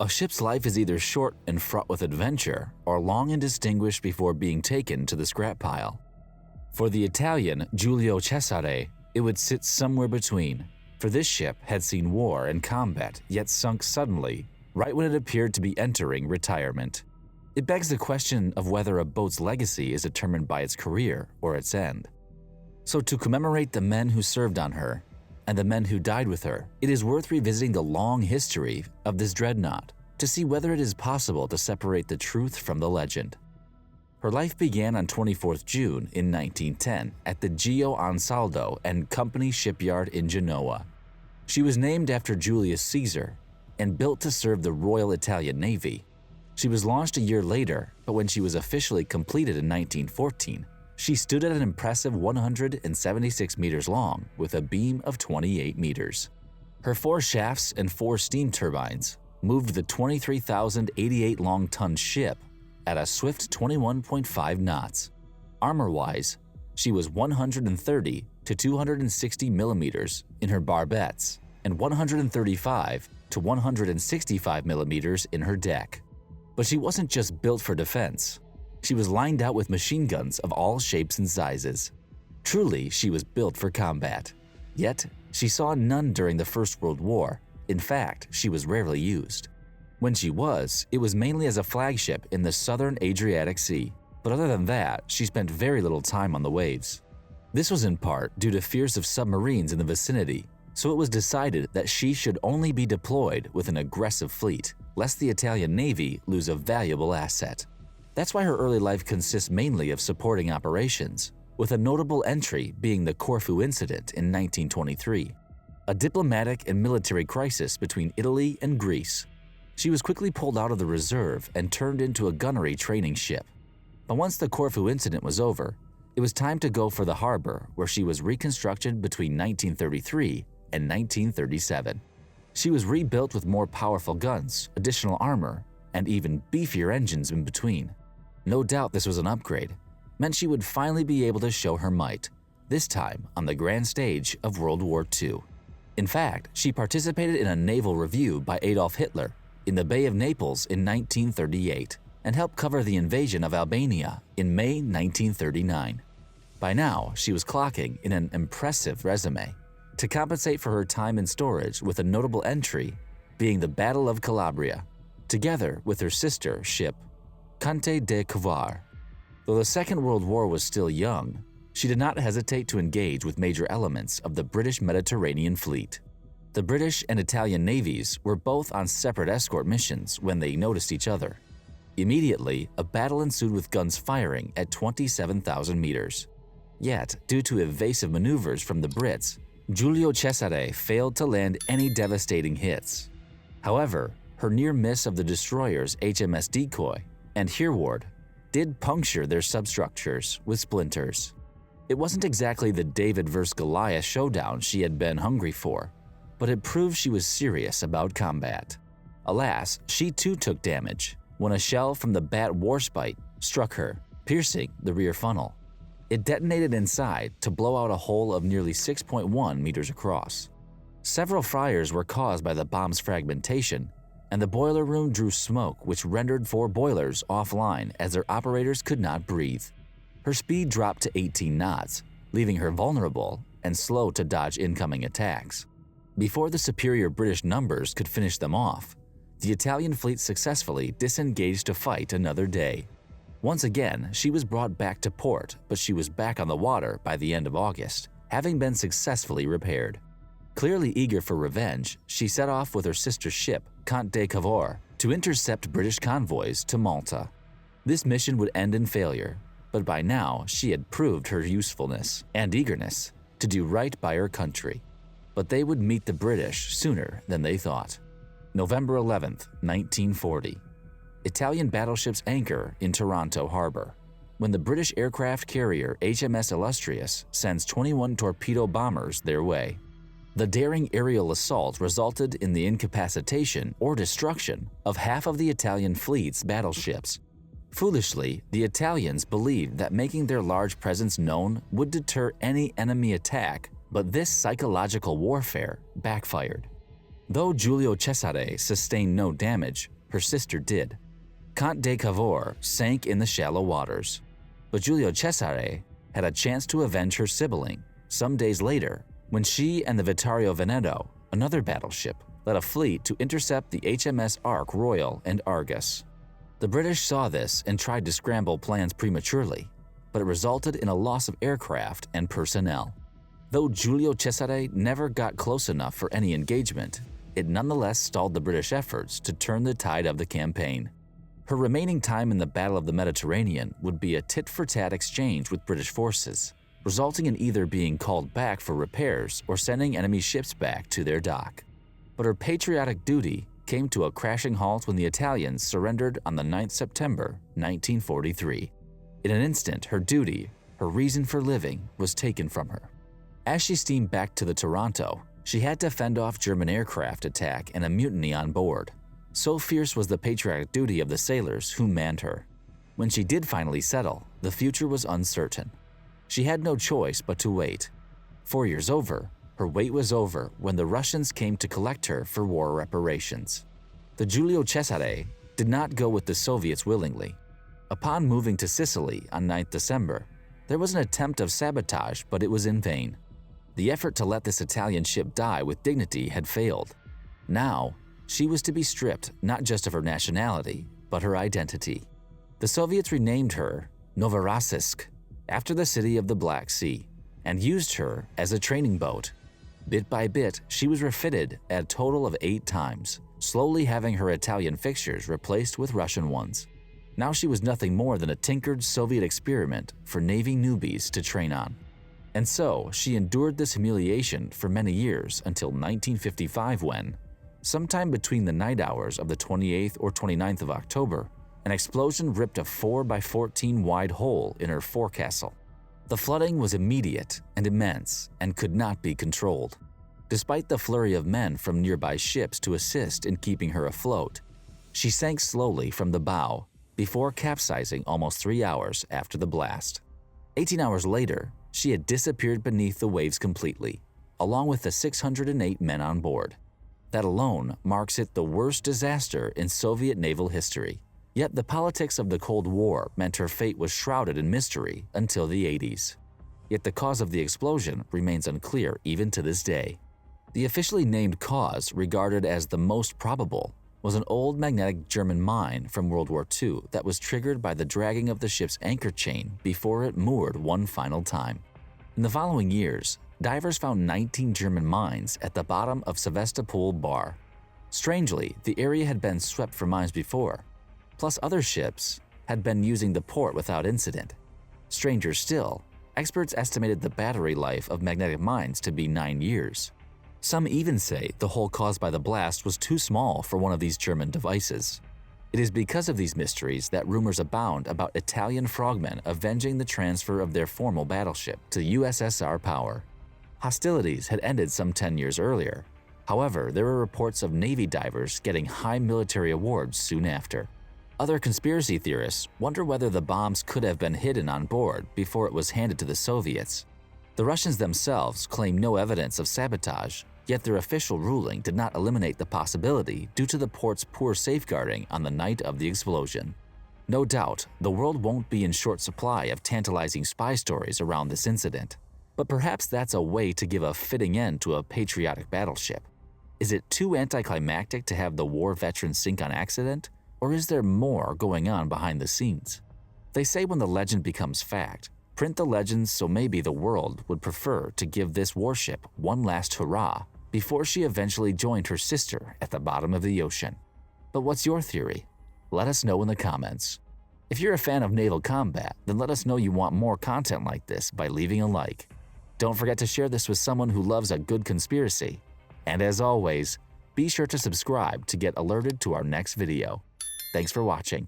A ship's life is either short and fraught with adventure or long and distinguished before being taken to the scrap pile. For the Italian Giulio Cesare, it would sit somewhere between, for this ship had seen war and combat yet sunk suddenly, right when it appeared to be entering retirement. It begs the question of whether a boat's legacy is determined by its career or its end. So to commemorate the men who served on her and the men who died with her, it is worth revisiting the long history of this dreadnought to see whether it is possible to separate the truth from the legend. Her life began on 24th June in 1910 at the Gio Ansaldo and Company shipyard in Genoa. She was named after Julius Caesar and built to serve the Royal Italian Navy. She was launched a year later, but when she was officially completed in 1914, she stood at an impressive 176 meters long with a beam of 28 meters. Her 4 shafts and 4 steam turbines moved the 23,088 long-ton ship at a swift 21.5 knots. Armor-wise, she was 130 to 260 millimeters in her barbettes and 135 to 165 millimeters in her deck. But she wasn't just built for defense. She was lined out with machine guns of all shapes and sizes. Truly, she was built for combat. Yet, she saw none during the First World War. In fact, she was rarely used. When she was, it was mainly as a flagship in the southern Adriatic Sea. But other than that, she spent very little time on the waves. This was in part due to fears of submarines in the vicinity, so it was decided that she should only be deployed with an aggressive fleet, lest the Italian Navy lose a valuable asset. That's why her early life consists mainly of supporting operations, with a notable entry being the Corfu incident in 1923, a diplomatic and military crisis between Italy and Greece. She was quickly pulled out of the reserve and turned into a gunnery training ship. But once the Corfu incident was over, it was time to go for the harbor, where she was reconstructed between 1933 and 1937. She was rebuilt with more powerful guns, additional armor, and even beefier engines in between. No doubt this was an upgrade, meant she would finally be able to show her might, this time on the grand stage of World War II. In fact, she participated in a naval review by Adolf Hitler in the Bay of Naples in 1938 and helped cover the invasion of Albania in May 1939. By now, she was clocking in an impressive resume. To compensate for her time in storage, with a notable entry being the Battle of Calabria, together with her sister ship, Conte de Cavar. Though the Second World War was still young, she did not hesitate to engage with major elements of the British Mediterranean Fleet. The British and Italian navies were both on separate escort missions when they noticed each other. Immediately, a battle ensued with guns firing at 27,000 meters. Yet, due to evasive maneuvers from the Brits, Giulio Cesare failed to land any devastating hits. However, her near miss of the destroyers HMS Decoy and Hereward did puncture their substructures with splinters. It wasn't exactly the David vs. Goliath showdown she had been hungry for, but it proved she was serious about combat. Alas, she too took damage when a shell from the Bat Warspite struck her, piercing the rear funnel. It detonated inside to blow out a hole of nearly 6.1 meters across. Several fires were caused by the bomb's fragmentation, and the boiler room drew smoke which rendered 4 boilers offline as their operators could not breathe. Her speed dropped to 18 knots, leaving her vulnerable and slow to dodge incoming attacks. Before the superior British numbers could finish them off, the Italian fleet successfully disengaged to fight another day. Once again, she was brought back to port, but she was back on the water by the end of August, having been successfully repaired. Clearly eager for revenge, she set off with her sister ship, Conte de Cavour, to intercept British convoys to Malta. This mission would end in failure, but by now she had proved her usefulness and eagerness to do right by her country. But they would meet the British sooner than they thought. November 11, 1940. Italian battleships anchor in Taranto harbor, when the British aircraft carrier HMS Illustrious sends 21 torpedo bombers their way. The daring aerial assault resulted in the incapacitation or destruction of half of the Italian fleet's battleships. Foolishly, the Italians believed that making their large presence known would deter any enemy attack, but this psychological warfare backfired. Though Giulio Cesare sustained no damage, her sister did. Count de Cavour sank in the shallow waters, but Giulio Cesare had a chance to avenge her sibling some days later when she and the Vittorio Veneto, another battleship, led a fleet to intercept the HMS Ark Royal and Argus. The British saw this and tried to scramble plans prematurely, but it resulted in a loss of aircraft and personnel. Though Giulio Cesare never got close enough for any engagement, it nonetheless stalled the British efforts to turn the tide of the campaign. Her remaining time in the Battle of the Mediterranean would be a tit-for-tat exchange with British forces, resulting in either being called back for repairs or sending enemy ships back to their dock. But her patriotic duty came to a crashing halt when the Italians surrendered on the 9th September 1943. In an instant, her duty, her reason for living, was taken from her. As she steamed back to the Taranto, she had to fend off German aircraft attack and a mutiny on board. So fierce was the patriotic duty of the sailors who manned her. When she did finally settle, the future was uncertain. She had no choice but to wait. 4 years over, her wait was over when the Russians came to collect her for war reparations. The Giulio Cesare did not go with the Soviets willingly. Upon moving to Sicily on 9th December, there was an attempt of sabotage, but it was in vain. The effort to let this Italian ship die with dignity had failed. Now, she was to be stripped not just of her nationality, but her identity. The Soviets renamed her Novorossiysk, after the city of the Black Sea, and used her as a training boat. Bit by bit, she was refitted a total of 8 times, slowly having her Italian fixtures replaced with Russian ones. Now she was nothing more than a tinkered Soviet experiment for Navy newbies to train on. And so she endured this humiliation for many years until 1955 when, sometime between the night hours of the 28th or 29th of October, an explosion ripped a 4x14 wide hole in her forecastle. The flooding was immediate and immense and could not be controlled. Despite the flurry of men from nearby ships to assist in keeping her afloat, she sank slowly from the bow before capsizing almost 3 hours after the blast. 18 hours later, she had disappeared beneath the waves completely, along with the 608 men on board. That alone marks it the worst disaster in Soviet naval history. Yet the politics of the Cold War meant her fate was shrouded in mystery until the 80s. Yet the cause of the explosion remains unclear even to this day. The officially named cause, regarded as the most probable, was an old magnetic German mine from World War II that was triggered by the dragging of the ship's anchor chain before it moored one final time. In the following years, divers found 19 German mines at the bottom of Sevastopol Bar. Strangely, the area had been swept for mines before, plus other ships had been using the port without incident. Stranger still, experts estimated the battery life of magnetic mines to be 9 years. Some even say the hole caused by the blast was too small for one of these German devices. It is because of these mysteries that rumors abound about Italian frogmen avenging the transfer of their formal battleship to USSR power. Hostilities had ended some 10 years earlier. However, there were reports of Navy divers getting high military awards soon after. Other conspiracy theorists wonder whether the bombs could have been hidden on board before it was handed to the Soviets. The Russians themselves claim no evidence of sabotage, yet their official ruling did not eliminate the possibility due to the port's poor safeguarding on the night of the explosion. No doubt, the world won't be in short supply of tantalizing spy stories around this incident, but perhaps that's a way to give a fitting end to a patriotic battleship. Is it too anticlimactic to have the war veteran sink on accident? Or is there more going on behind the scenes? They say when the legend becomes fact, print the legends so maybe the world would prefer to give this warship one last hurrah before she eventually joined her sister at the bottom of the ocean. But what's your theory? Let us know in the comments. If you're a fan of naval combat, then let us know you want more content like this by leaving a like. Don't forget to share this with someone who loves a good conspiracy. And as always, be sure to subscribe to get alerted to our next video. Thanks for watching.